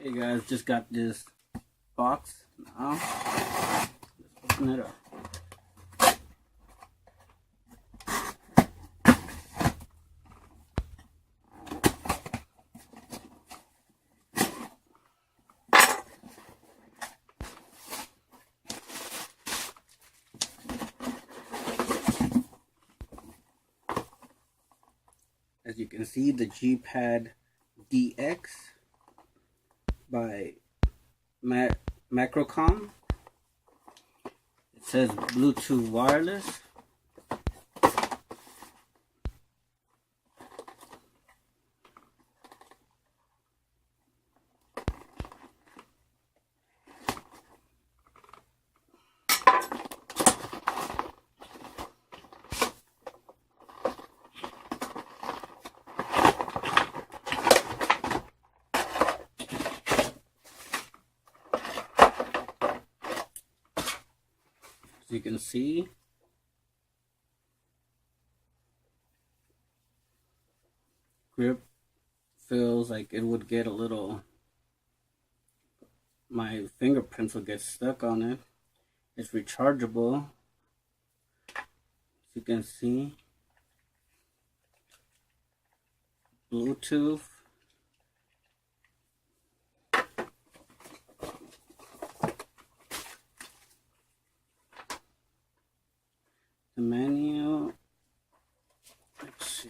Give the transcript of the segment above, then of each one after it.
Hey guys, just got this box now. Let's open it up. As you can see, the G-Pad DX by Matricom. It says Bluetooth wireless. You can see grip feels like it would get a little, my fingerprints will get stuck on it. It's rechargeable, as you can see. Bluetooth. The manual, let's see.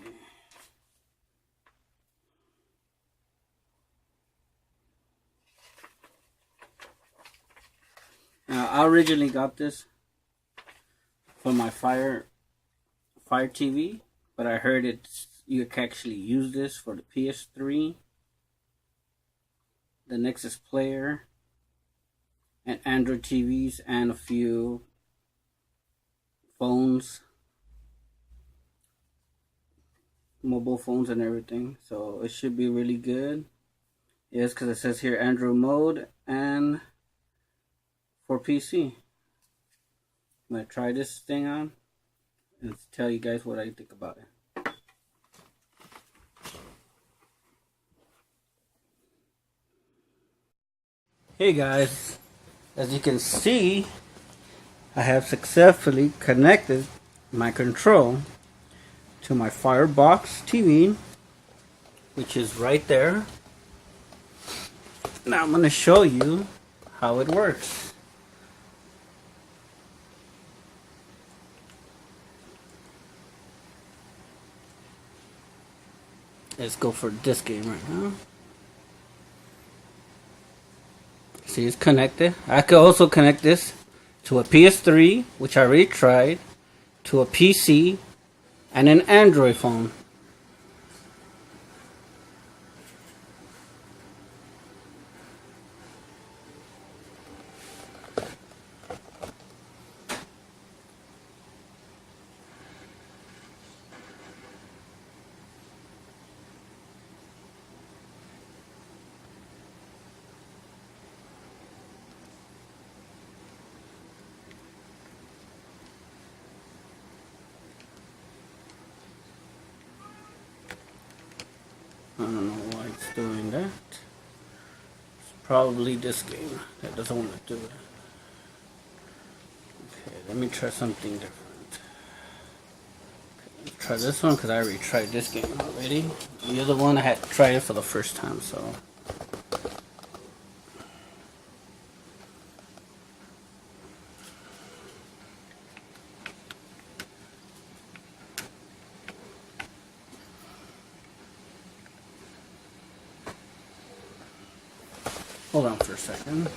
Now, I originally got this for my Fire TV, but I heard you can actually use this for the PS3, the Nexus player, and Android TVs, and a few phones, mobile phones and everything. So it should be really good. Yes, because it says here Android mode and for PC. I'm gonna try this thing on and tell you guys what I think about it. Hey guys, as you can see, I have successfully connected my control to my Firebox TV, which is right there. Now I'm going to show you how it works. Let's go for this game right now. See, it's connected. I could also connect this to a PS3, which I already tried, to a PC, and an Android phone. I don't know why it's doing that. It's probably this game that doesn't want to do it. Okay, let me try something different. Okay, let's try this one because I already tried this game already. The other one I had tried it for the first time, so. Hold on for a second.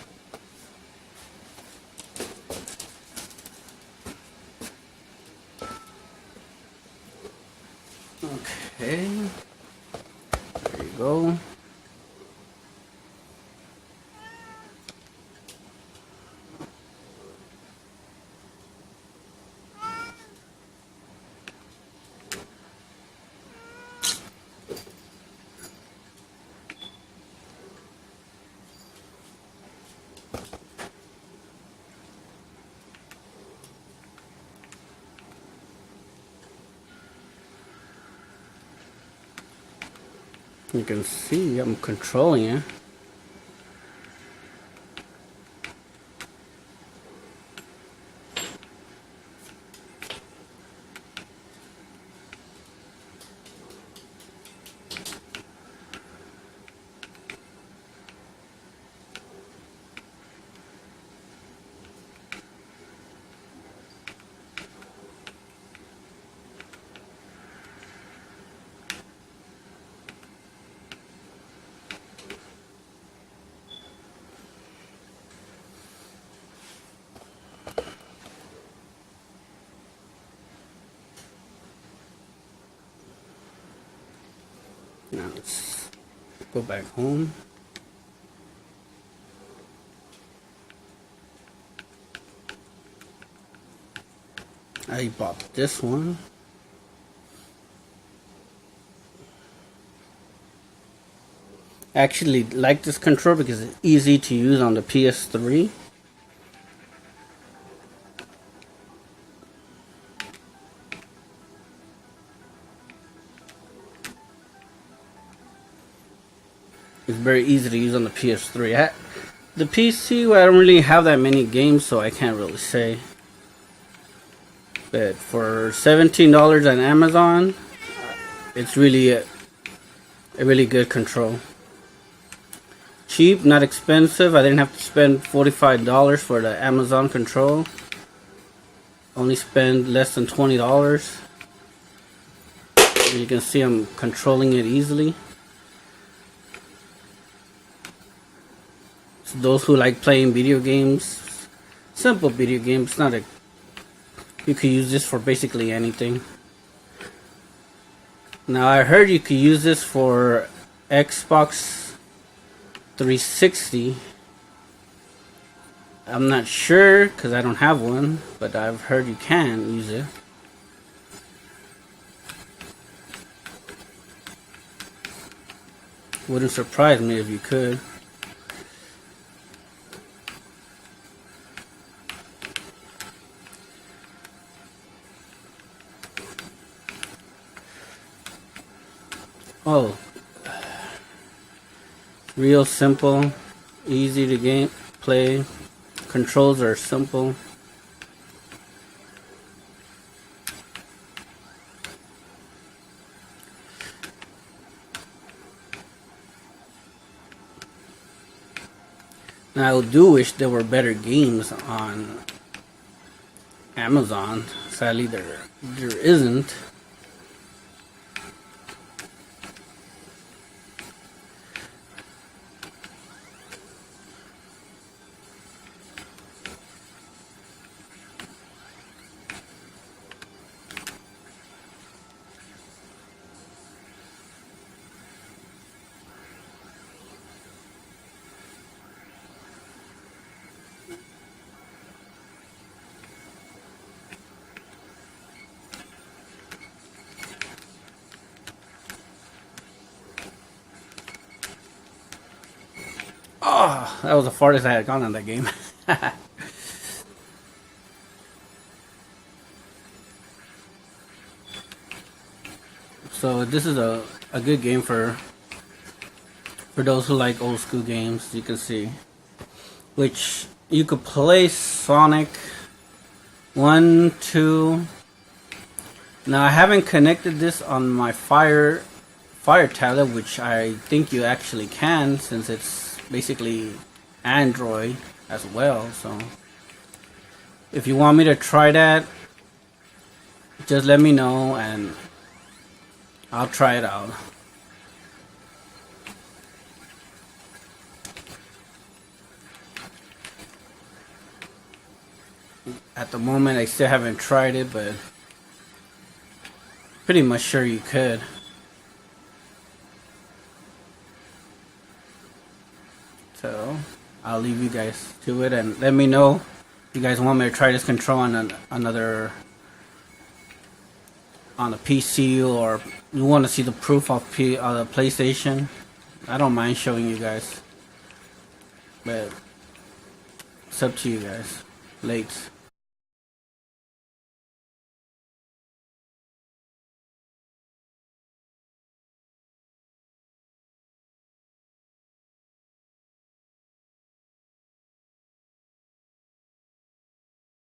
Okay, there you go. You can see I'm controlling it. Now let's go back home. I bought this one. I actually like this controller because it's easy to use on the PS3. It's very easy to use on the PS3. The PC, I don't really have that many games, so I can't really say. But for $17 on Amazon, it's really a really good control. Cheap, not expensive. I didn't have to spend $45 for the Amazon control. Only spend less than $20. You can see I'm controlling it easily. So those who like playing video games, simple video games, you could use this for basically anything. Now I heard you could use this for Xbox 360. I'm not sure because I don't have one, but I've heard you can use it. Wouldn't surprise me if you could. Oh, real simple, easy to play. Controls are simple. Now I do wish there were better games on Amazon. Sadly, there isn't. Oh, that was the farthest I had gone in that game. So this is a good game for those who like old school games. You can see, which you could play Sonic 1, 2. Now I haven't connected this on my Fire tablet, which I think you actually can, since it's basically Android as well. So if you want me to try that, just let me know and I'll try it out. At the moment I still haven't tried it, but pretty much sure you could. So I'll leave you guys to it and let me know if you guys want me to try this control on on a PC, or you want to see the proof of the PlayStation. I don't mind showing you guys, but it's up to you guys. Late.